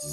How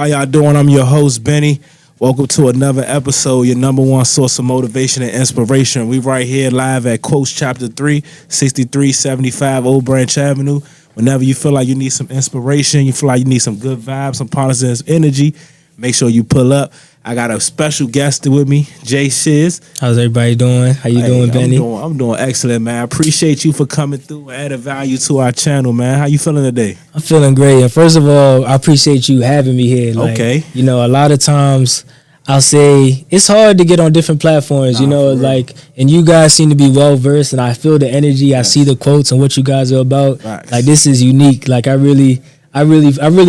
y'all doing? I'm your host, Benny. Welcome to another episode, your number one source of motivation and inspiration. We right here live at Quotes Chapter 3, 6375 Old Branch Avenue. Whenever you feel like you need some inspiration, you feel like you need some good vibes, some positive energy, make sure you pull up. I got a special guest with me, Jay Shiz. How's everybody doing? How you doing, Benny? I'm doing excellent, man. I appreciate you for coming through and adding value to our channel, man. How you feeling today? I'm feeling great. And first of all, I appreciate you having me here. Okay. You know, a lot of times I'll say it's hard to get on different platforms, and you guys seem to be well versed, and I feel the energy. I see the quotes and what you guys are about. Right. Like, this is unique. Like, I really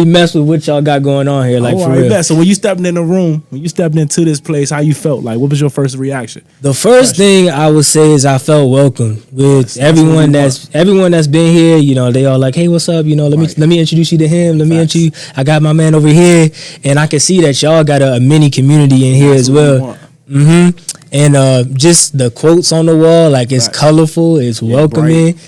mess with what y'all got going on here. Like, for real. Bet. So when you stepped in the room, when you stepped into this place, how you felt? Like, what was your first reaction? The first thing I would say is I felt welcome with everyone that's been here. You know, they all like, hey, what's up? You know, let me introduce you to him. Let me introduce. I got my man over here, and I can see that y'all got a mini community in here as well. And just the quotes on the wall, like, it's colorful, it's welcoming.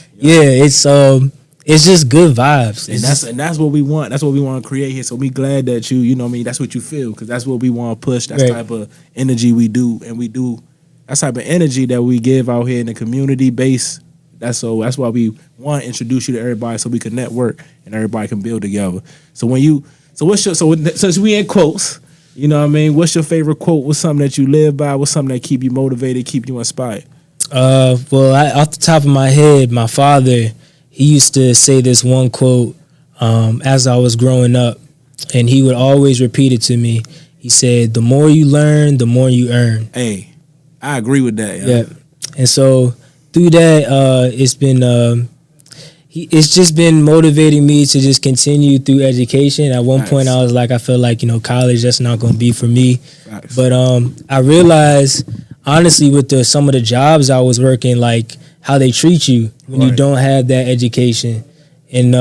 It's just good vibes. And that's what we want. That's what we want to create here. So we glad that you know what I mean, that's what you feel, because that's what we want to push. That's the type of energy we do. And we do, that's the type of energy that we give out here in the community base. That's why we want to introduce you to everybody, so we can network and everybody can build together. So since we in quotes, you know what I mean, what's your favorite quote? What's something that you live by? What's something that keep you motivated, keep you inspired? Off the top of my head, my father, he used to say this one quote as I was growing up, and he would always repeat it to me. He said, the more you learn, the more you earn. Hey, I agree with that. Yeah. And so through that, it's just been motivating me to just continue through education. At one point, I was like, I felt like, college, that's not going to be for me. Nice. But I realized, honestly, with some of the jobs I was working, like, how they treat you when you don't have that education. And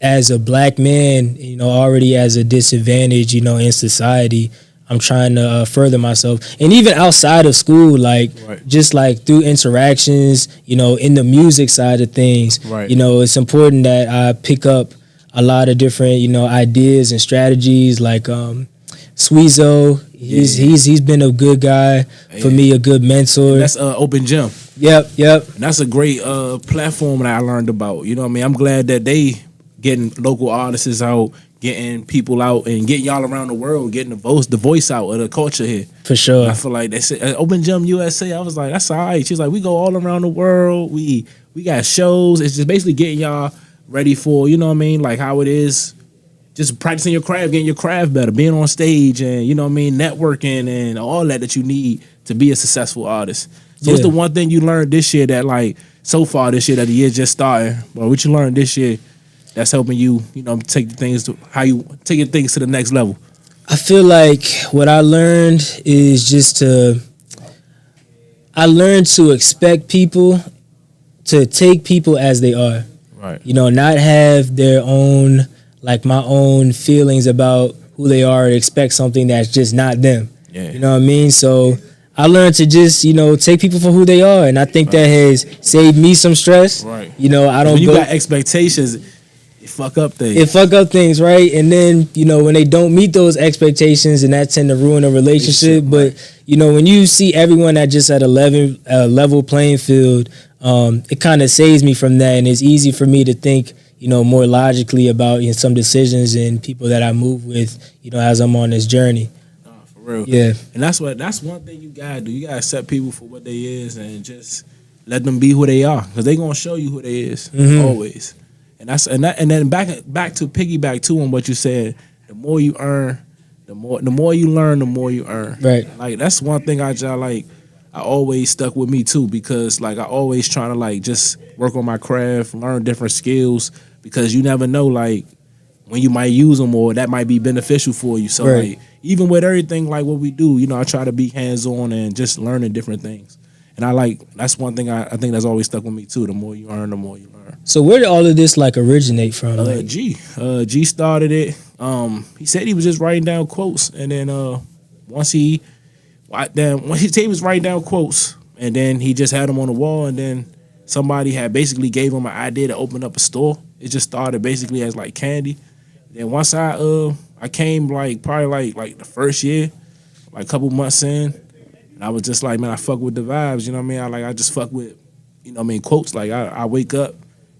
as a black man, already as a disadvantage, in society, I'm trying to further myself. And even outside of school, like, just like through interactions, in the music side of things, it's important that I pick up a lot of different, ideas and strategies, like Sweezo. He's been a good guy for me, a good mentor. That's Open Gym. Yep. And that's a great platform that I learned about. You know what I mean? I'm glad that they getting local artists out, getting people out, and getting y'all around the world, getting the voice out of the culture here. For sure. And I feel like they said Open Gym USA. I was like, that's all right. She's like, we go all around the world. We got shows. It's just basically getting y'all ready for, you know what I mean, like how it is. Just practicing your craft, getting your craft better, being on stage, and networking and all that you need to be a successful artist. So what's the one thing you learned this year that, like, so far this year that the year just started, or what you learned this year that's helping you, take things to taking things to the next level? I feel like what I learned is I learned to expect people, to take people as they are. Right. Not have their own, like, my own feelings about who they are, and expect something that's just not them. Yeah. You know what I mean? So I learned to just, take people for who they are, and I think that has saved me some stress. Right. I don't. When you got expectations, it fuck up things. Right? And then, when they don't meet those expectations, and that tend to ruin a relationship. But when you see everyone at just at a level playing field, it kind of saves me from that, and it's easy for me to think, more logically about some decisions and people that I move with, as I'm on this journey. For real. Yeah. And that's one thing you gotta do. You gotta accept people for what they is and just let them be who they are, because they gonna show you who they is always. And then back to piggyback too on what you said. The more you earn, the more you learn, the more you earn. Right. Like, that's one thing I always stuck with me too, because, like, I always trying to, like, just work on my craft, learn different skills, because you never know, like, when you might use them, or that might be beneficial for you. So like, even with everything like what we do, I try to be hands-on and just learning different things. And that's one thing I think that's always stuck with me too. The more you earn, the more you learn. So where did all of this, like, originate from? G started it. He said he was just writing down quotes, and then once he was writing down quotes, and then he just had them on the wall, and then somebody had basically gave him an idea to open up a store. It just started basically as like candy. Then once I came like probably like the first year, like a couple months in, and I was just like, man, I fuck with the vibes, you know what I mean? I just fuck with, you know what I mean, quotes. Like I wake up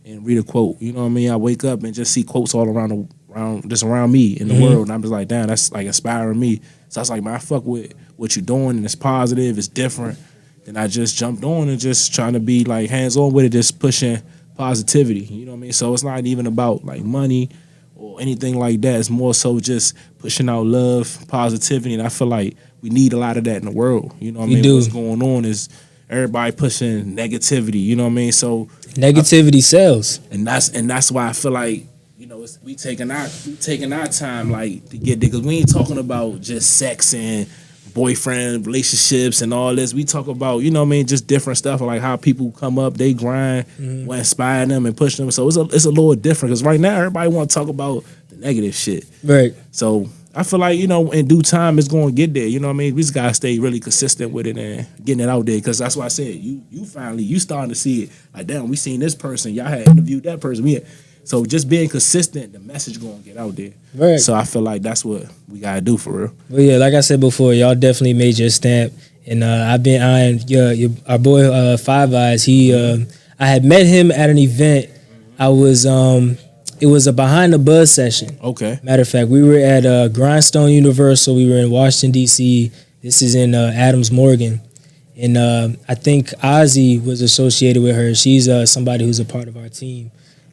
and read a quote, you know what I mean? I wake up and just see quotes all around me in the world, and I'm just like, damn, that's like inspiring me. So I was like, man, I fuck with what you're doing, and it's positive, it's different. Then I just jumped on and just trying to be like hands on with it, just pushing positivity, you know what I mean? So it's not even about like money or anything like that. It's more so just pushing out love, positivity, and I feel like we need a lot of that in the world. You know what I mean? What's going on is everybody pushing negativity. You know what I mean? So negativity sells, and that's why I feel like, you know, we taking our time like to get there, because we ain't talking about just sex and boyfriend relationships and all this. We talk about, you know what I mean, just different stuff, like how people come up, they grind, what inspire them and push them. So it's a little different, because right now everybody want to talk about the negative shit. Right. So I feel like, you know, in due time it's going to get there. You know what I mean? We just gotta stay really consistent with it and getting it out there, because that's why I said you finally starting to see it. Like, damn, we seen this person. Y'all had interviewed that person. So just being consistent, the message going to get out there. Right. So I feel like that's what we got to do for real. Well, yeah, like I said before, y'all definitely made your stamp. And I've been eyeing our boy Five Eyes. I had met him at an event. It was a Behind the Buzz session. Okay. Matter of fact, we were at Grindstone Universal. We were in Washington, D.C. This is in Adams Morgan. And I think Ozzy was associated with her. She's somebody who's a part of our team.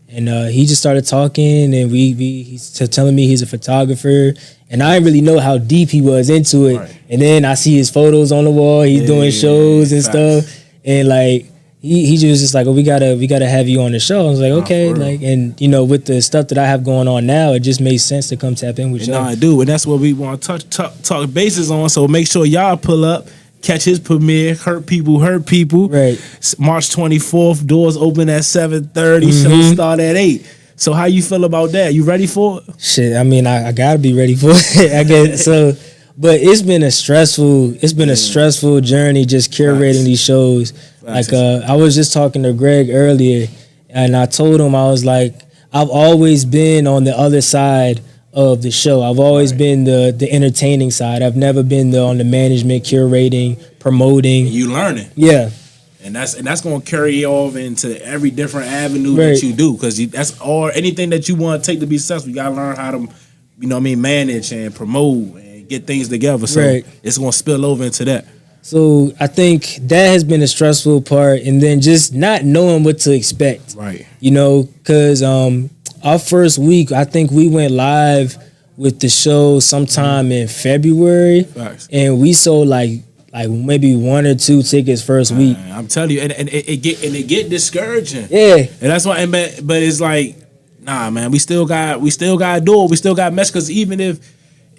And he just started talking, and he's telling me he's a photographer, and I didn't really know how deep he was into it. Right. And then I see his photos on the wall. He's doing shows and stuff, and like he was just like, "Oh, we gotta have you on the show." I was like, "Okay," like, and you know, with the stuff that I have going on now, it just made sense to come tap in with y'all. I do, and that's what we want to talk bases on. So make sure y'all pull up. Catch his premiere, Hurt People. Right. March 24th, doors open at 7:30, show start at 8. So how you feel about that? You ready for it? Shit, I mean, I gotta be ready for it. I guess so. But it's been a stressful journey just curating these shows. Like I was just talking to Greg earlier, and I told him, I was like, I've always been on the other side of the show. I've always been the entertaining side. I've never been on the management, curating, promoting. You learning. Yeah. And that's going to carry off into every different avenue that you do, because that's all, anything that you want to take to be successful, you got to learn how to, you know what I mean, manage and promote and get things together. So it's going to spill over into that. So I think that has been a stressful part, and then just not knowing what to expect. Right. You know, because our first week, I think we went live with the show sometime in February. Facts. And we sold like maybe 1 or 2 tickets first week. I'm telling you, and it get discouraging. Yeah. And that's why, but it's like, nah, man, we still got to do it. We still got to mess, because even if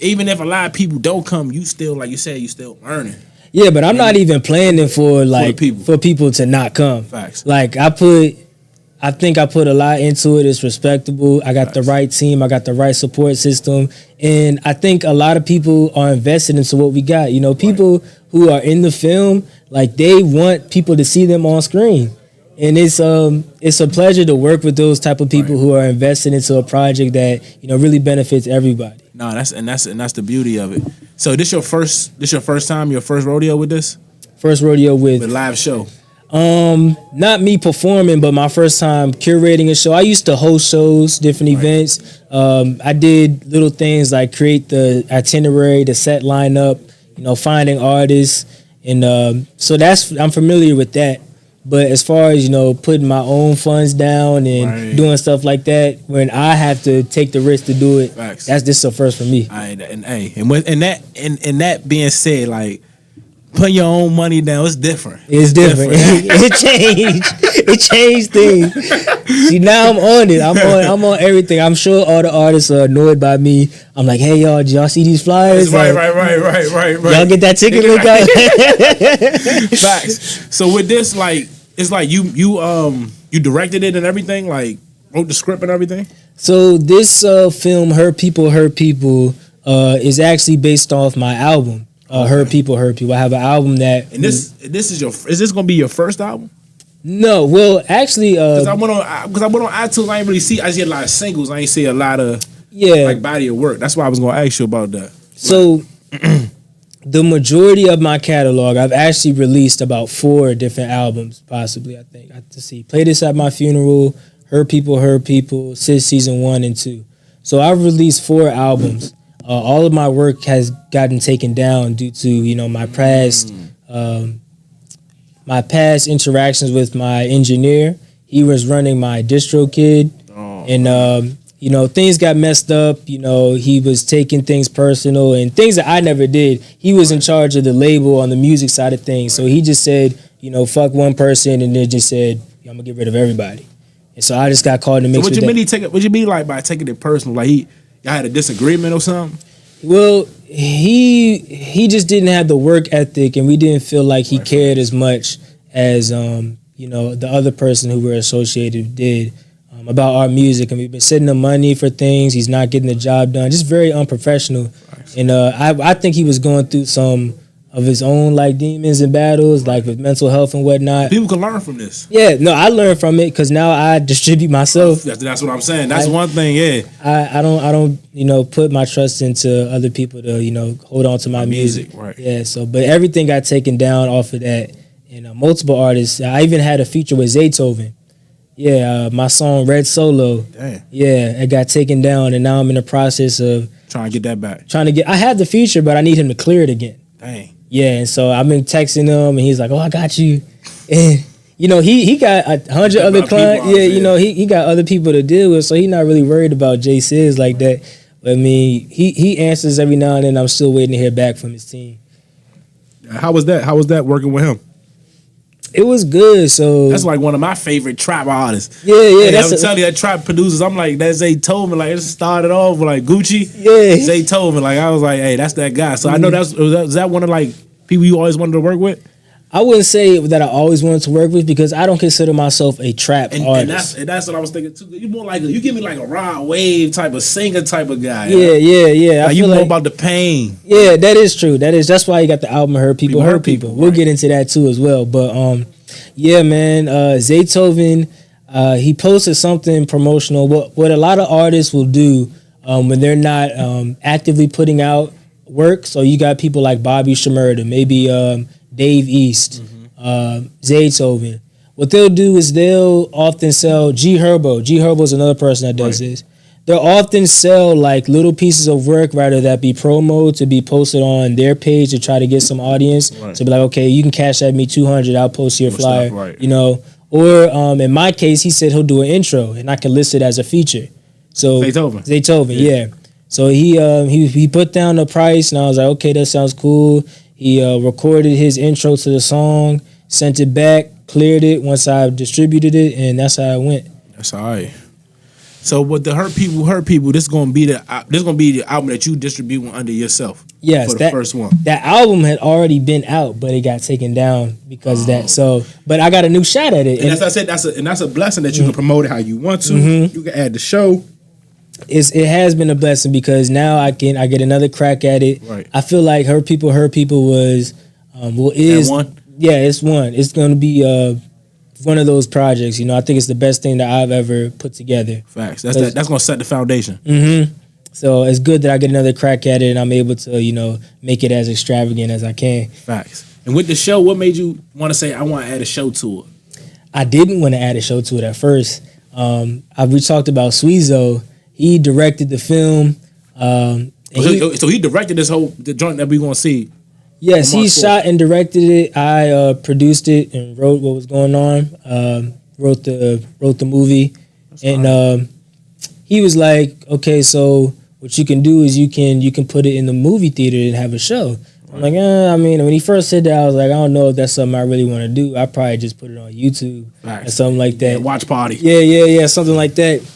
a lot of people don't come, you still, like you said, you still learning. Yeah, but I'm not even planning for people to not come. Facts. Like I think I put a lot into it. It's respectable. I got the right team. I got the right support system. And I think a lot of people are invested into what we got. You know, people who are in the film, like, they want people to see them on screen. And it's a pleasure to work with those type of people who are invested into a project that, you know, really benefits everybody. No, that's the beauty of it. So this your first time, your first rodeo with this? First rodeo with live show. Not me performing, but my first time curating a show. I used to host shows, different events. I did little things like create the itinerary, the set lineup, you know, finding artists, and so I'm familiar with that. But as far as, you know, putting my own funds down and doing stuff like that, when I have to take the risk to do it, that's just a first for me. And that being said, like, putting your own money down, it's different. It's different. It changed things. See, now I'm on it. I'm on everything. I'm sure all the artists are annoyed by me. I'm like, hey, y'all, did y'all see these flyers? Right. Y'all get that ticket link out? Facts. So with this, like, it's like you directed it and everything, like wrote the script and everything. So this film, Hurt People, is actually based off my album. Hurt People. I have an album that. And is this gonna be your first album? No, well, actually, Because I went on iTunes, I ain't really see. I see a lot of singles. I ain't see a lot of like body of work. That's why I was gonna ask you about that. So, the majority of my catalog, I've actually released about 4 different albums, possibly. I think I have to see. Play This at My Funeral, Hurt People, Sis Season 1 and 2. So I've released 4 albums. All of my work has gotten taken down due to my past interactions with my engineer. He was running my DistroKid, and things got messed up. He was taking things personal and things that I never did. He was in charge of the label on the music side of things, so he just said, fuck one person, and then just said, I'm gonna get rid of everybody. And so I just got caught in the mix. So what you mean like by taking it personal? Like y'all had a disagreement or something? Well, he just didn't have the work ethic, and we didn't feel like he cared as much as the other person who we're associated did about our music. And we've been sending him money for things. He's not getting the job done. Just very unprofessional. And I think he was going through some of his own like demons and battles, like with mental health and whatnot. People can learn from this. Yeah, no, I learned from it because now I distribute myself. That's what I'm saying. That's one thing. Yeah, I don't put my trust into other people to hold on to my music. Right. Yeah. So, but everything got taken down off of that, and multiple artists. I even had a feature with Zaytoven. Yeah, my song Red Solo. Damn. Yeah, it got taken down, and now I'm in the process of trying to get that back. I had the feature, but I need him to clear it again. Dang. Yeah, and so I've been texting him, and he's like, "Oh, I got you." And he got 100 other clients. Yeah, he got other people to deal with, so he's not really worried about Jay Sizz like that. But I mean, he answers every now and then. I'm still waiting to hear back from his team. How was that? How was that working with him? It was good. So that's like one of my favorite trap artists. Yeah. I'm telling you, that trap producers. I'm like, that Zaytoven. Like it started off with like Gucci. Yeah, Zaytoven. Like I was like, hey, that's that guy. So I know was that one of like people you always wanted to work with. I wouldn't say that I always wanted to work with because I don't consider myself a trap artist. And that's what I was thinking too. You more like you give me like a Rod Wave type of singer type of guy. Yeah. Like you know about the pain. Yeah, that is true. That's why you got the album Hurt People. We'll get into that too as well. But yeah, man, Zaytoven, he posted something promotional. What a lot of artists will do when they're not actively putting out work. So you got people like Bobby Shmurda, maybe Dave East, Zaytoven. What they'll do is they'll often sell G Herbo. G Herbo is another person that does this. They'll often sell like little pieces of work, rather that be promo to be posted on their page to try to get some audience. Right. To be like, okay, you can cash at me $200, I'll post your flyer. Or in my case, he said he'll do an intro and I can list it as a feature. So Zaytoven, yeah. So he put down the price and I was like, okay, that sounds cool. He recorded his intro to the song, sent it back, cleared it once I distributed it, and that's how it went. That's all right. So with the Hurt People, this is gonna be the album that you distribute under yourself. Yes, for the first one. That album had already been out, but it got taken down because of that. So, but I got a new shot at it. And as I said, that's a blessing that you can promote it how you want to. Mm-hmm. You can add the show. It has been a blessing because now I get another crack at it. Right. I feel like Hurt People was is one? Yeah, it's one. It's going to be one of those projects. I think it's the best thing that I've ever put together. Facts. That's going to set the foundation. Mm-hmm. So it's good that I get another crack at it and I'm able to make it as extravagant as I can. Facts. And with the show, what made you want to say I want to add a show to it? I didn't want to add a show to it at first. We talked about Sweezo. He directed the film. So he directed the joint that we're going to see. Yes, he shot and directed it. I produced it and wrote what was going on. Wrote the movie. That's and he was like, okay, so what you can do is you can put it in the movie theater and have a show. Right. I'm like, when he first said that, I was like, I don't know if that's something I really want to do. I probably just put it on YouTube or something like that. Yeah, watch party. Yeah, something like that.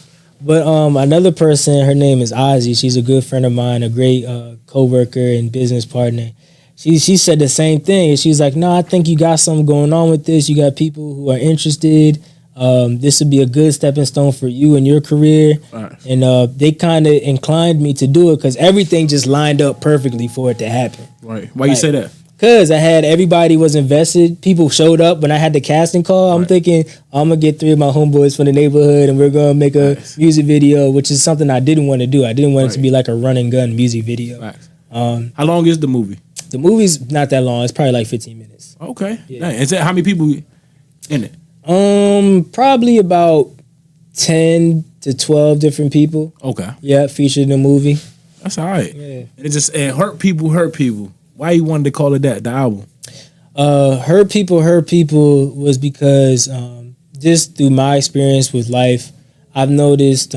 But another person, her name is Ozzy. She's a good friend of mine, a great co-worker and business partner. She said the same thing. And she was like, no, I think you got something going on with this. You got people who are interested. This would be a good stepping stone for you and your career. Right. And they kind of inclined me to do it because everything just lined up perfectly for it to happen. Right. Why you say that? Cause I had everybody was invested. People showed up when I had the casting call. I'm thinking I'm gonna get 3 of my homeboys from the neighborhood and we're gonna make a music video, which is something I didn't want to do. I didn't want it to be like a run and gun music video. How long is the movie? The movie's not that long. It's probably like 15 minutes. Okay. Yeah. Is that how many people in it? Probably about 10 to 12 different people. Okay. Yeah, featured in the movie. That's all right. Yeah. And hurt people. Why you wanted to call it that, the album? Hurt people was because just through my experience with life, I've noticed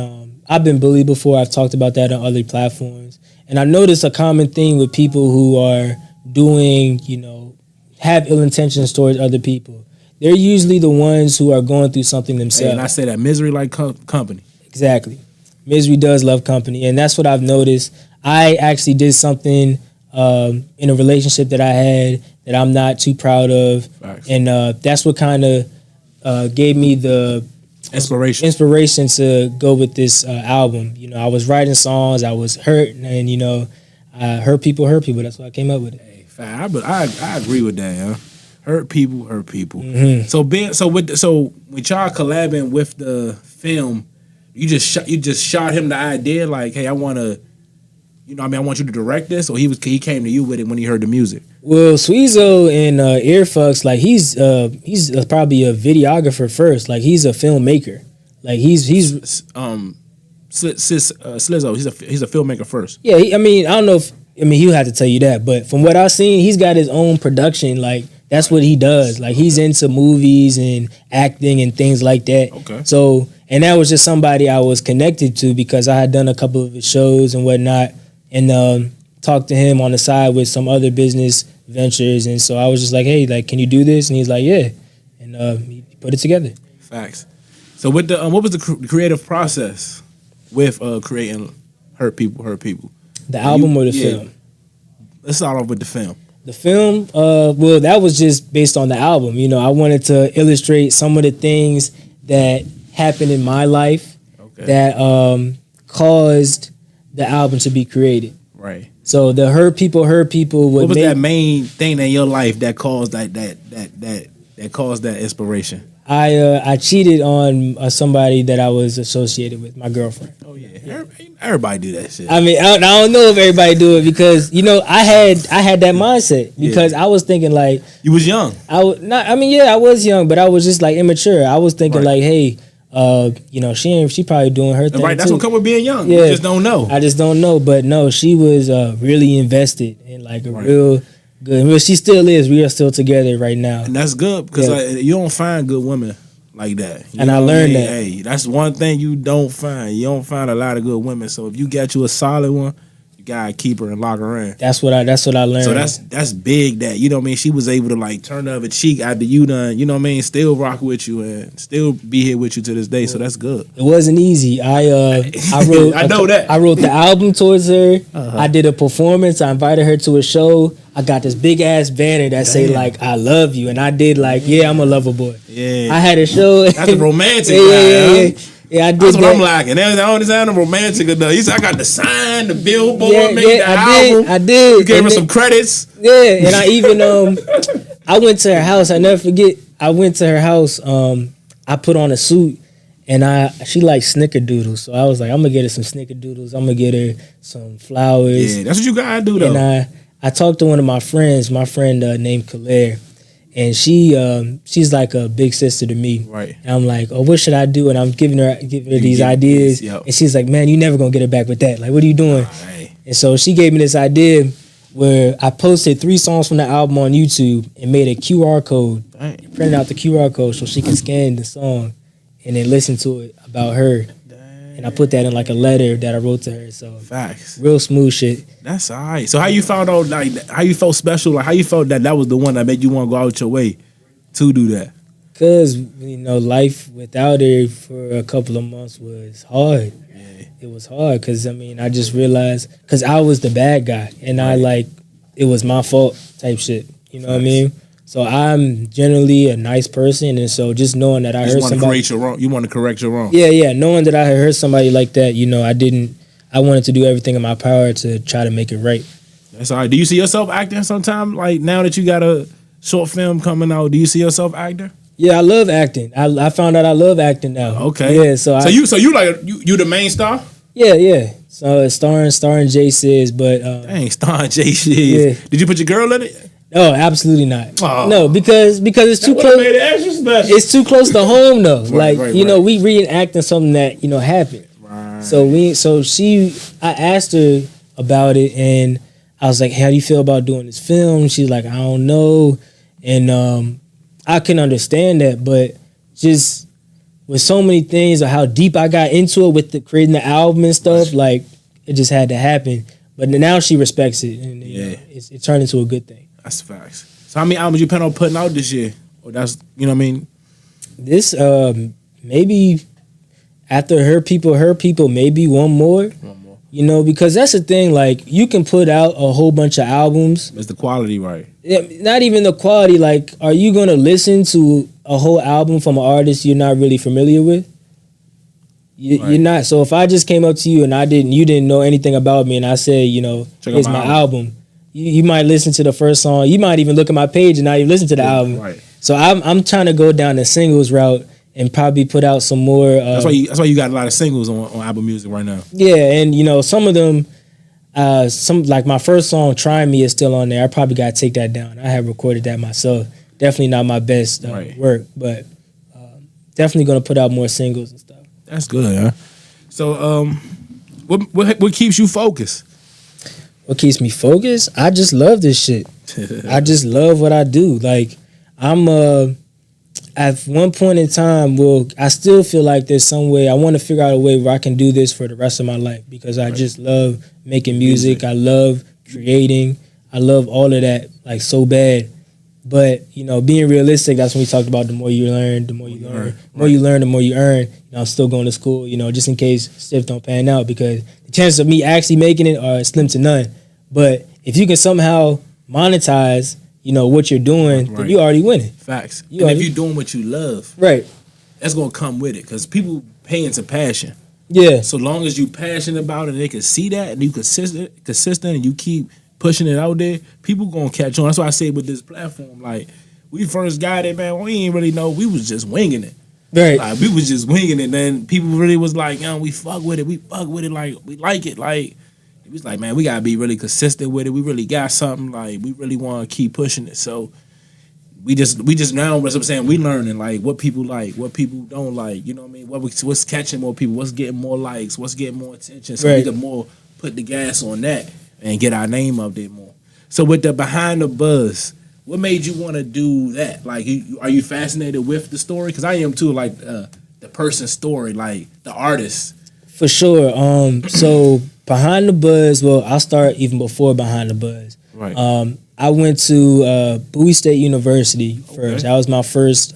I've been bullied before. I've talked about that on other platforms. And I've noticed a common thing with people who are doing, have ill intentions towards other people. They're usually the ones who are going through something themselves. And I say that misery like company. Exactly. Misery does love company. And that's what I've noticed. I actually did something in a relationship that I had that I'm not too proud of. Facts. And that's what kind of gave me the inspiration to go with this album. I was writing songs, I was hurt, and hurt people. That's why I came up with it. Hey, I agree with that, yeah. Hurt people. Mm-hmm. So with y'all collabing with the film, you just shot him the idea like, hey, I want to. I want you to direct this, or he came to you with it when he heard the music. Well, Sweezo and Earfucks, like he's probably a videographer first. Like he's a filmmaker. Like he's Slizzo. He's a filmmaker first. Yeah, I don't know if he'll have to tell you that, but from what I've seen, he's got his own production. Like that's what he does. Like he's into movies and acting and things like that. Okay. So, and that was just somebody I was connected to because I had done a couple of his shows and whatnot. And talked to him on the side with some other business ventures, and so I was just like, "Hey, like, can you do this?" And he's like, "Yeah," and he put it together. Facts. So, with the what was the creative process with creating Hurt People? The album or the film? Let's start off with the film. The film, well, that was just based on the album. I wanted to illustrate some of the things that happened in my life that caused the album to be created. Right. So the hurt people. What was that main thing in your life that caused that caused that inspiration? I cheated on somebody that I was associated with, my girlfriend. Oh yeah. Everybody do that shit. I don't know if everybody do it because I had that mindset because I was thinking like you was young. I was young, but I was just like immature. I was thinking like, hey. She probably doing her thing. Right, that's what come with being young. Yeah. You just don't know. I just don't know, but no, she was really invested in like a real good. Well, she still is. We are still together right now, and that's good because you don't find good women like that. And I learned that. Hey, that's one thing you don't find. You don't find a lot of good women. So if you got you a solid one, you gotta keep her and lock her in. That's what I learned. So that's big. That she was able to like turn the other cheek after you done. Still rock with you and still be here with you to this day. So that's good. It wasn't easy. I wrote. I know that. I wrote the album towards her. I did a performance. I invited her to a show. I got this big ass banner that say like "I love you," and I did like, "Yeah, I'm a lover boy." Yeah. I had a show. That's a romantic. Yeah, I did. That's what I'm liking. That don't sound romantic enough. He said, "I got the sign, the billboard, made the album." I did. You gave her some credits. Yeah, and I even I went to her house. I never forget. I went to her house. I put on a suit, and she likes snickerdoodles, so I was like, I'm gonna get her some snickerdoodles. I'm gonna get her some flowers. Yeah, that's what you gotta do though. And I talked to one of my friends, named Claire. And she's like a big sister to me. Right. And I'm like, oh, what should I do? And I'm giving her these ideas. And she's like, man, you never gonna get her back with that. Like, what are you doing? Right. And so she gave me this idea where I posted 3 songs from the album on YouTube and made a QR code. Dang. Printed out the QR code so she can scan the song and then listen to it about her. And I put that in like a letter that I wrote to her. So facts, real smooth shit. That's all right. So how you found out? Like how you felt special? Like how you felt that was the one that made you want to go out your way to do that? Cause life without her for a couple of months was hard. Yeah. It was hard because I just realized because I was the bad guy and it was my fault type shit. You know what I mean? So I'm generally a nice person, and so just knowing that I heard somebody, you want to correct your wrong. Yeah. Knowing that I heard somebody like that, I wanted to do everything in my power to try to make it right. That's all right. Do you see yourself acting sometime? Like now that you got a short film coming out, do you see yourself acting? Yeah, I love acting. I found out I love acting now. Okay. Yeah, so you like you the main star? Yeah. So starring Jay Sizz, but Dang, starring Jay Sizz. Yeah. Did you put your girl in it? Oh, absolutely not. Oh. No, because it's too close. Made it extra special. It's too close to home though. Right, you know, we reenacting something that happened. Right. I asked her about it, and I was like, "How do you feel about doing this film?" She's like, "I don't know," and I can understand that, but just with so many things of how deep I got into it with creating the album and stuff, like it just had to happen. But now she respects it, and it turned into a good thing. That's facts. So how many albums you plan on putting out this year? Or that's what I mean? This maybe after her people, maybe one more. You know, because that's the thing. Like you can put out a whole bunch of albums. Is the quality right? Not even the quality. Like, are you gonna listen to a whole album from an artist you're not really familiar with? You're not. So if I just came up to you and you didn't know anything about me, and I said, here's my album. You might listen to the first song. You might even look at my page and not even listen to the album. Right. So I'm trying to go down the singles route and probably put out some more. That's why you got a lot of singles on Apple Music right now. Yeah, and some of them, some like my first song, "Try Me," is still on there. I probably got to take that down. I have recorded that myself. Definitely not my best work, but definitely gonna put out more singles and stuff. That's good, huh? So, what keeps you focused? What keeps me focused? I just love this shit. I just love what I do. Like I'm at one point in time, I still feel like there's some way I want to figure out a way where I can do this for the rest of my life because I just love making music. I love creating. I love all of that like so bad. But being realistic, that's when we talked about the more you learn, the more you learn. The more you learn, the more you earn. I'm still going to school, just in case stuff don't pan out because the chances of me actually making it are slim to none. But if you can somehow monetize, what you're doing, then you already winning. Facts. If you're doing what you love, right, that's gonna come with it because people pay into passion. Yeah. So long as you passionate about it, and they can see that, and you consistent, and you keep pushing it out there, people gonna catch on. That's why I say with this platform, like we first got it, man. We ain't really know. We was just winging it. Right. Like we was just winging it. Then people really was like, we fuck with it. We fuck with it. Like we like it. Like it was like, man, we gotta be really consistent with it. We really got something. Like we really want to keep pushing it. So we just now, what I'm saying, we learning like what people like, what people don't like. You know what I mean? What's catching more people? What's getting more likes? What's getting more attention? So we can more put the gas on that and get our name up there more. So with the Behind the Buzz, what made you want to do that? Like, are you fascinated with the story? Because I am too. Like the person's story, like the artist. For sure. So Behind the Buzz. Well, I'll start even before Behind the Buzz. Right. I went to Bowie State University first. That was my first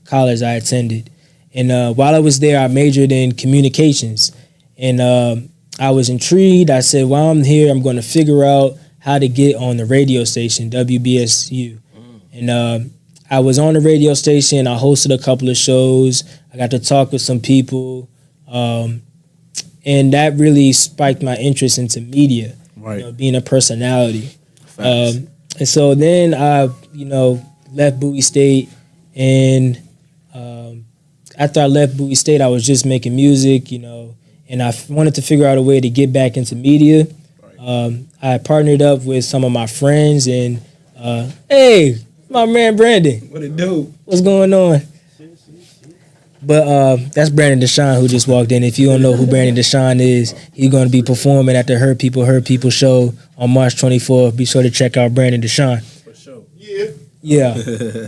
college I attended. And while I was there, I majored in communications. And I was intrigued. I said, while I'm here, I'm going to figure out how to get on the radio station, WBSU. And I was on the radio station. I hosted a couple of shows. I got to talk with some people. And that really spiked my interest into media, being a personality. And so then I, left Bowie State, and after I left Bowie State, I was just making music, and I wanted to figure out a way to get back into media. I partnered up with some of my friends, and hey, my man Brandon. What it do? What's going on? But that's Brandon Deshawn who just walked in. If you don't know who Brandon Deshawn is, he's going to be performing at the Hurt People show on March 24th. Be sure to check out Brandon Deshawn. For sure. Yeah.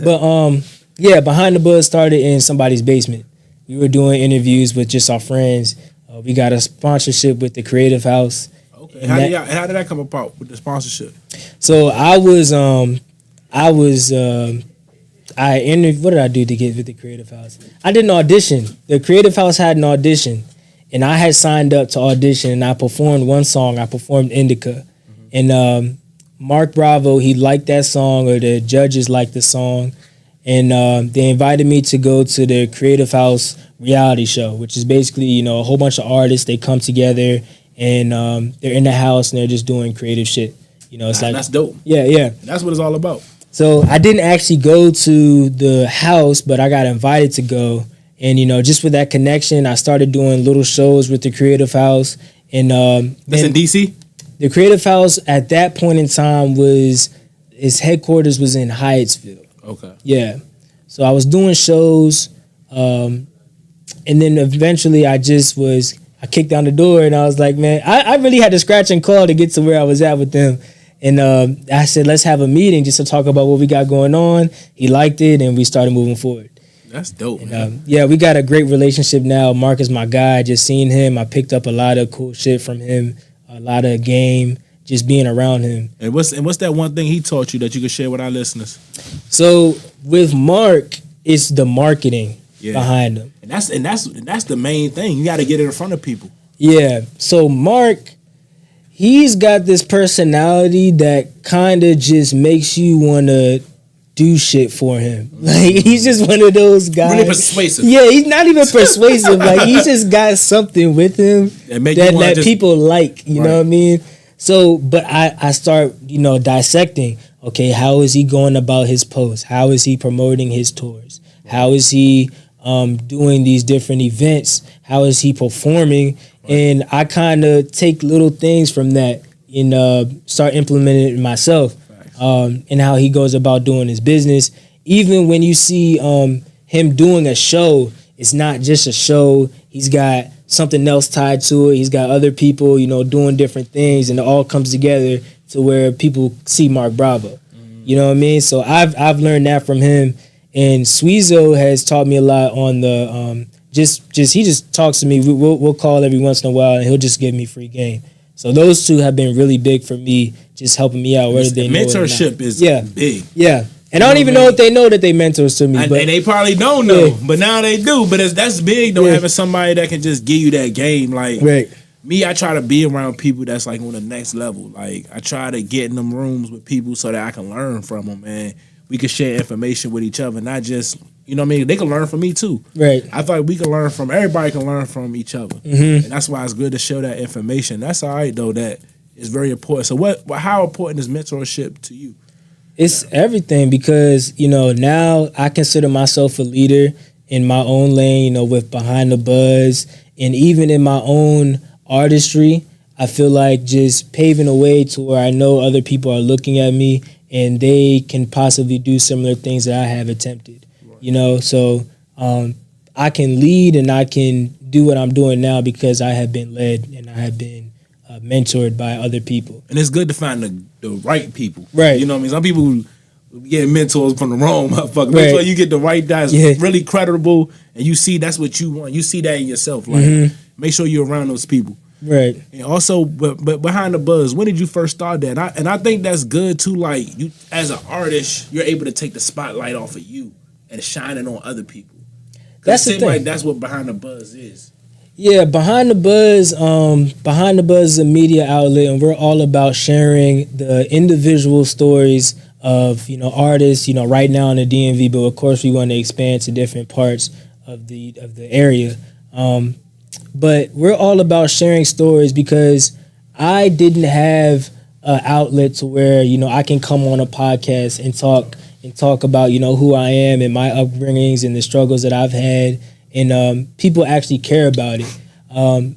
But Behind the Buzz started in somebody's basement. We were doing interviews with just our friends. We got a sponsorship with the Creative House. Okay. How did that come about with the sponsorship? So I interviewed. What did I do to get with the Creative House? I did an audition. The Creative House had an audition, and I had signed up to audition, and I performed one song. I performed Indica, and Mark Bravo, he liked that song, or the judges liked the song, and they invited me to go to the Creative House reality show, which is basically a whole bunch of artists. They come together, and they're in the house, and they're just doing creative shit. You know, it's like that's dope. Yeah. That's what it's all about. So I didn't actually go to the house, but I got invited to go. And, you know, just with that connection, I started doing little shows with the Creative House. And that's in DC? The Creative House at that point in time its headquarters was in Hyattsville. Okay. Yeah. So I was doing shows. And then eventually I kicked down the door and I was like, man, I really had to scratch and claw to get to where I was at with them. And I said, let's have a meeting just to talk about what we got going on. He liked it and we started moving forward. That's dope, and, man. Yeah, we got a great relationship now. Mark is my guy. Just seeing him, I picked up a lot of cool shit from him, a lot of game, just being around him. And what's that one thing he taught you that you could share with our listeners? So with Mark, it's the marketing behind him. And that's the main thing. You got to get it in front of people. Yeah. So Mark, he's got this personality that kind of just makes you want to do shit for him. Like, he's just one of those guys. Really persuasive. Yeah, he's not even persuasive. Like, he just got something with him that people like. You know what I mean? So, but I start, you know, dissecting. Okay, how is he going about his posts? How is he promoting his tours? How is he doing these different events? How is he performing? And I kind of take little things from that and start implementing it myself. And how he goes about doing his business. Even when you see him doing a show, it's not just a show. He's got something else tied to it. He's got other people, you know, doing different things, and it all comes together to where people see Mark Bravo. You know what I mean? So I've learned that from him. And Sweezo has taught me a lot on the he just talks to me. We'll call every once in a while, and he'll just give me free game. So those two have been really big for me, just helping me out. Whether they mentorship is big. Yeah, and I don't even know if they know that they mentors to me. And they probably don't know, but now they do. But that's big though, having somebody that can just give you that game. Like me, I try to be around people that's like on the next level. Like I try to get in them rooms with people so that I can learn from them, and we can share information with each other, not just. You know what I mean? They can learn from me too. Right. I thought we can learn from everybody. Can learn from each other, and that's why it's good to show that information. That's all right though. That is very important. So, how important is mentorship to you? It's everything because you know now I consider myself a leader in my own lane. You know, with Behind the Buzz, and even in my own artistry, I feel like just paving a way to where I know other people are looking at me and they can possibly do similar things that I have attempted. You know, so I can lead and I can do what I'm doing now because I have been led and I have been mentored by other people. And it's good to find the right people. Right. You know what I mean? Some people get mentors from the wrong motherfucker. Right. Make sure you get the right guys really credible and you see that's what you want. You see that in yourself. Like, make sure you're around those people. Right. And also, but Behind the Buzz, when did you first start that? And I think that's good too. Like, you as an artist, you're able to take the spotlight off of you and shining on other people. That's the thing. Like that's what Behind the Buzz is. Yeah, Behind the Buzz is a media outlet, and we're all about sharing the individual stories of, you know, artists, you know, right now in the DMV, but of course we want to expand to different parts of the area. But we're all about sharing stories because I didn't have an outlet to where, you know, I can come on a podcast and talk about, you know, who I am and my upbringings and the struggles that I've had, and people actually care about it.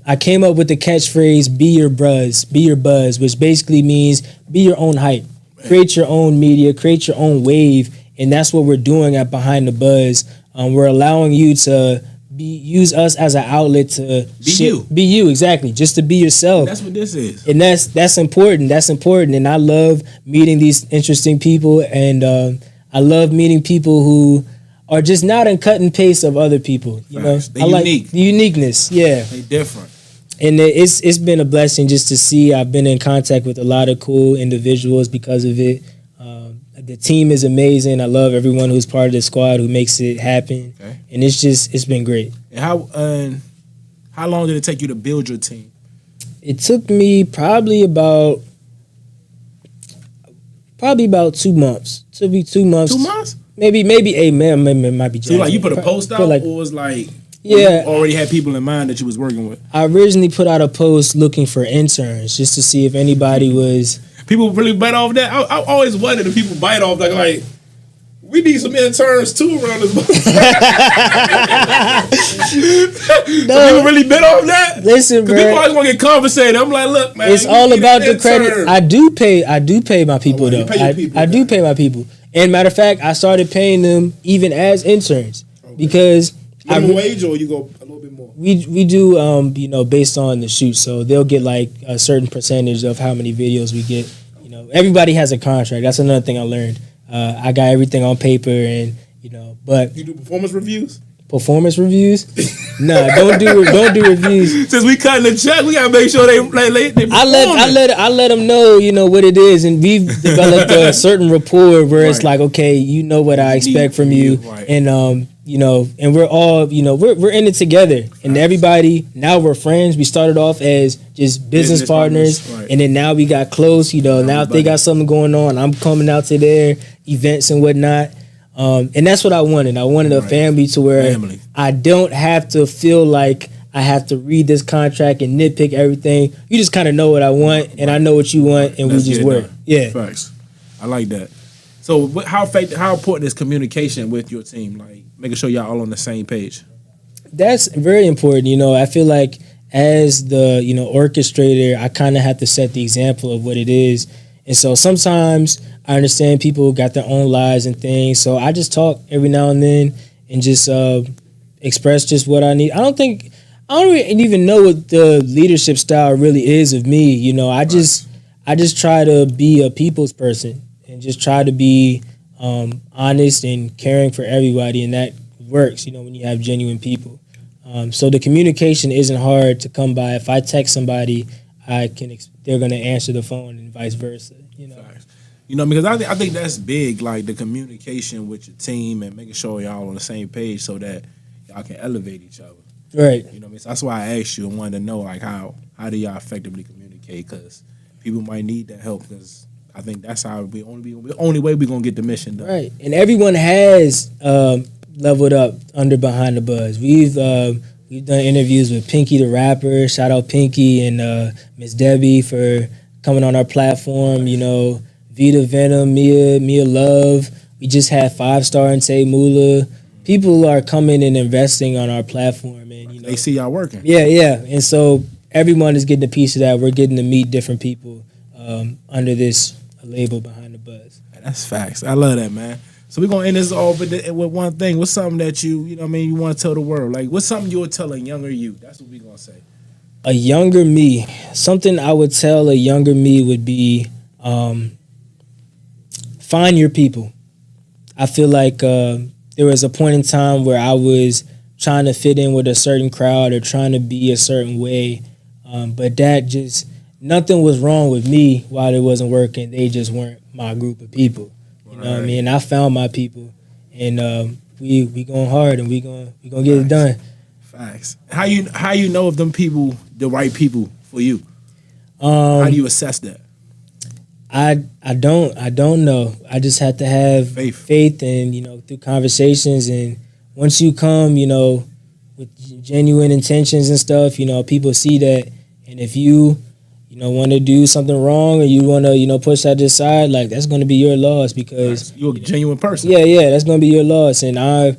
I came up with the catchphrase, be your buzz, which basically means be your own hype. Create your own media, create your own wave, and that's what we're doing at Behind the Buzz. We're allowing you to use us as an outlet to be you, exactly, just to be yourself. That's what this is, and that's important. That's important, and I love meeting these interesting people, and I love meeting people who are just not in cut and paste of other people. You know, I like the uniqueness. Yeah, they different. And it's been a blessing just to see. I've been in contact with a lot of cool individuals because of it. The team is amazing. I love everyone who's part of the squad who makes it happen. Okay. And it's been great. And how long did it take you to build your team? It took me probably about 2 months. It took me 2 months. 2 months? Maybe 8 months. Maybe it might be. So like you put a post out, or was like you already had people in mind that you was working with? I originally put out a post looking for interns just to see if anybody was People really bite off that. I always wondered if people bite off like we need some interns too around this. No, people really bit off that. Listen, bro. People always want to get compensated. I'm like, look, man. It's all about the credit. I do pay my people though. I do pay my people. And matter of fact, I started paying them even as interns because minimum wage, or you go a little bit more. We do based on the shoot, so they'll get like a certain percentage of how many videos we get. You know, everybody has a contract. That's another thing I learned. I got everything on paper, and but you do performance reviews. Performance reviews? Nah, don't do reviews. Since we cutting the check, we gotta make sure they I let them know what it is, and we've developed a certain rapport where it's like, okay, you know what I expect from you, right. And and we're all we're in it together, and everybody now we're friends. We started off as just business partners, right. And then now we got close. Now if they got something going on, I'm coming out to their events and whatnot. And that's what I wanted. I wanted a family to where I don't have to feel like I have to read this contract and nitpick everything. You just kind of know what I want, and I know what you want, and we just work. Yeah, facts. I like that. So, how important is communication with your team? Like making sure y'all all on the same page. That's very important. I feel like as the orchestrator, I kind of have to set the example of what it is. And so sometimes I understand people got their own lives and things. So I just talk every now and then and just express just what I need. I don't even know what the leadership style really is of me. I just try to be a people's person and just try to be honest and caring for everybody. And that works, when you have genuine people. So the communication isn't hard to come by. If I text somebody, they're going to answer the phone and vice versa. Because I think that's big, like the communication with your team and making sure y'all on the same page so that y'all can elevate each other. Right. So that's why I asked you and wanted to know like how do y'all effectively communicate, because people might need that help, because I think that's how the only way we're going to get the mission done. Right. And everyone has leveled up under Behind the Buzz. We've done interviews with Pinky the rapper. Shout out Pinky and Miss Debbie for coming on our platform. Vita Venom, Mia Love. We just had 5-star and Tay Mula. People are coming and investing on our platform, and they see y'all working. Yeah. And so everyone is getting a piece of that. We're getting to meet different people under this label Behind the Buzz. That's facts. I love that, man. So we're gonna end this off with one thing. What's something that you want to tell the world? Like, what's something you would tell a younger you? That's what we're gonna say. A younger me. Something I would tell a younger me would be find your people. I feel like there was a point in time where I was trying to fit in with a certain crowd or trying to be a certain way, but that just nothing was wrong with me while it wasn't working. They just weren't my group of people. You know what I mean? I found my people, and we going hard, and we gonna get it done. Facts. How you know if them people the right people for you? How do you assess that? I don't know. I just have to have faith and through conversations, and once you come with genuine intentions and stuff, people see that, and if you want to do something wrong or you want to push that aside, like that's going to be your loss, because you're a genuine person. Yeah, that's going to be your loss, and I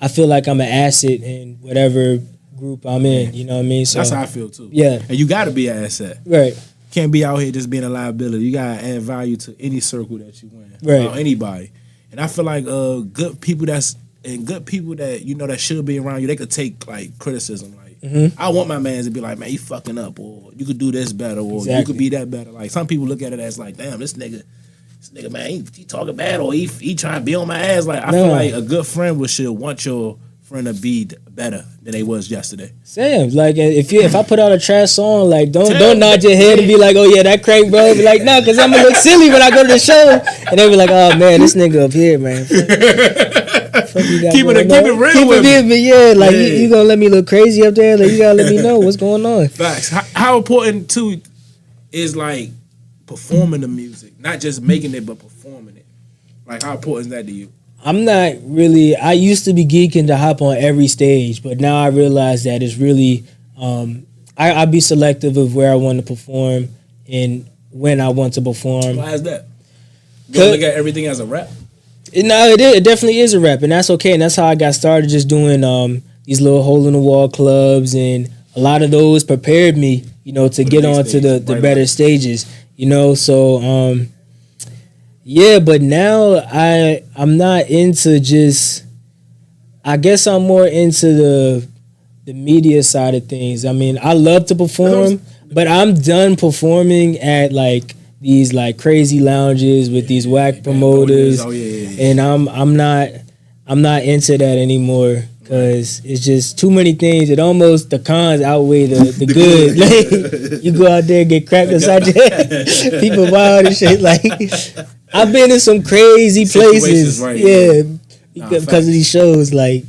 feel like I'm an asset in whatever group I'm in. You know what I mean? So that's how I feel too. Yeah, and you got to be an asset. Right. Can't be out here just being a liability. You gotta add value to any circle that you in, right? Anybody, and I feel like good people that that should be around you, they could take like criticism. Like, I want my man to be like, man, you fucking up, or you could do this better, or you could be that better. Like, some people look at it as like, damn, this nigga, man, he talking bad, or he trying to be on my ass. Like, I feel like a good friend should want your friend to be better than they was yesterday. Sam, like if I put out a trash song, like don't nod your head and be like, oh yeah, that crank, bro. Be like, no, because I'm gonna look silly when I go to the show, and they be like, oh man, this nigga up here, man. Keep it real with me. Yeah, like you gonna let me look crazy up there? Like, you gotta let me know what's going on. Facts. How important too is like performing the music, not just making it, but performing it. Like, how important is that to you? I'm not really. I used to be geeking to hop on every stage, but now I realize that it's really. I'd be selective of where I want to perform, and when I want to perform. Why is that? You don't look at everything as a rap? No, it definitely is a rap, and that's okay. And that's how I got started, just doing these little hole in the wall clubs, and a lot of those prepared me, to get on to the better stages, So yeah, but now I'm not into just. I guess I'm more into the media side of things. I mean, I love to perform, but I'm done performing at like these like crazy lounges with these whack promoters, and I'm not into that anymore because it's just too many things. The cons outweigh the good. Like, you go out there and get cracked upside your head, people wild and shit. Like, I've been in some crazy places, because of these shows. Like,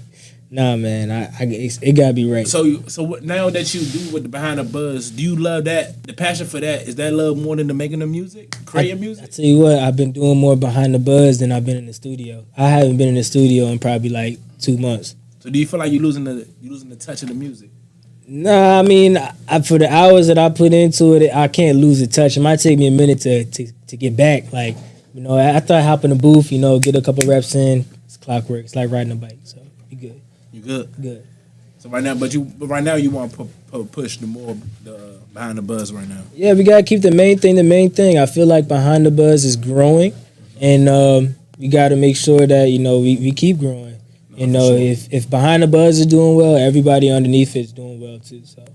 nah, man, it gotta be right. So what, now that you do with the Behind the Buzz, do you love that? The passion for that, is that love more than the making the music, creating music? I tell you what, I've been doing more Behind the Buzz than I've been in the studio. I haven't been in the studio in probably like 2 months. So do you feel like you're losing the touch of the music? Nah, I mean, for the hours that I put into it, I can't lose the touch. It might take me a minute to get back. Like, after I hop in the booth, get a couple reps in, it's clockwork. It's like riding a bike. So you good. You good? Good. So right now you want to push the Behind the Buzz right now. Yeah, we gotta keep the main thing. I feel like Behind the Buzz is growing, and we gotta make sure that we keep growing. Sure. If Behind the Buzz is doing well, everybody underneath it is doing well too. So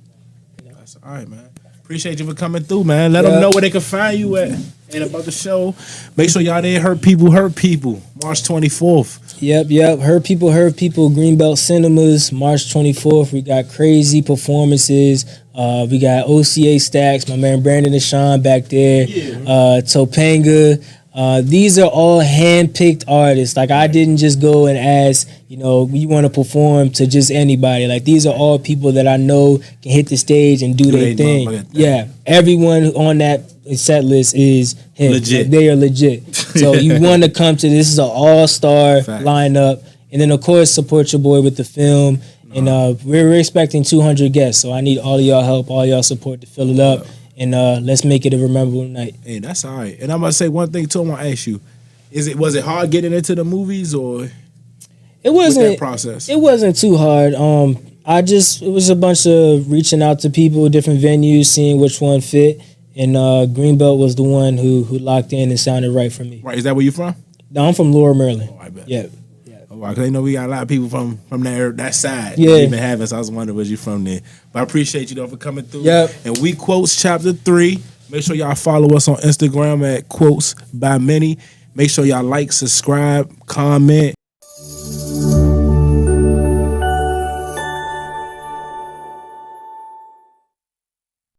that's all right, man. Appreciate you for coming through, man. Let them know where they can find you at and about the show. Make sure y'all there. Hurt People, March 24th. Yep. Hurt People, Greenbelt Cinemas, March 24th. We got crazy performances. We got OCA Stacks, my man Brandon and Sean back there. Topanga. These are all hand-picked artists. Like, I didn't just go and ask, you want to perform to just anybody. Like, these are all people that I know can hit the stage and do their thing. Yeah, everyone on that set list is him. Legit. Like, they are legit. So you want to come to this is an all-star lineup. And then, of course, support your boy with the film. And we're expecting 200 guests. So I need all of y'all help, all y'all support to fill it up. And let's make it a memorable night. Hey, that's all right. And I'm gonna say one thing too. I want to ask you: was it hard getting into the movies, or it wasn't with that process? It wasn't too hard. It was a bunch of reaching out to people, different venues, seeing which one fit. And Greenbelt was the one who locked in and sounded right for me. Right? Is that where you from? No, I'm from Laurel, Maryland. Oh, I bet. Yeah. Because I know we got a lot of people from that side. Yeah. Even having, so I was wondering was you from there. But I appreciate you though for coming through. Yep. And We Quotes Chapter 3. Make sure y'all follow us on Instagram at Quotes by Many. Make sure y'all like, subscribe, comment,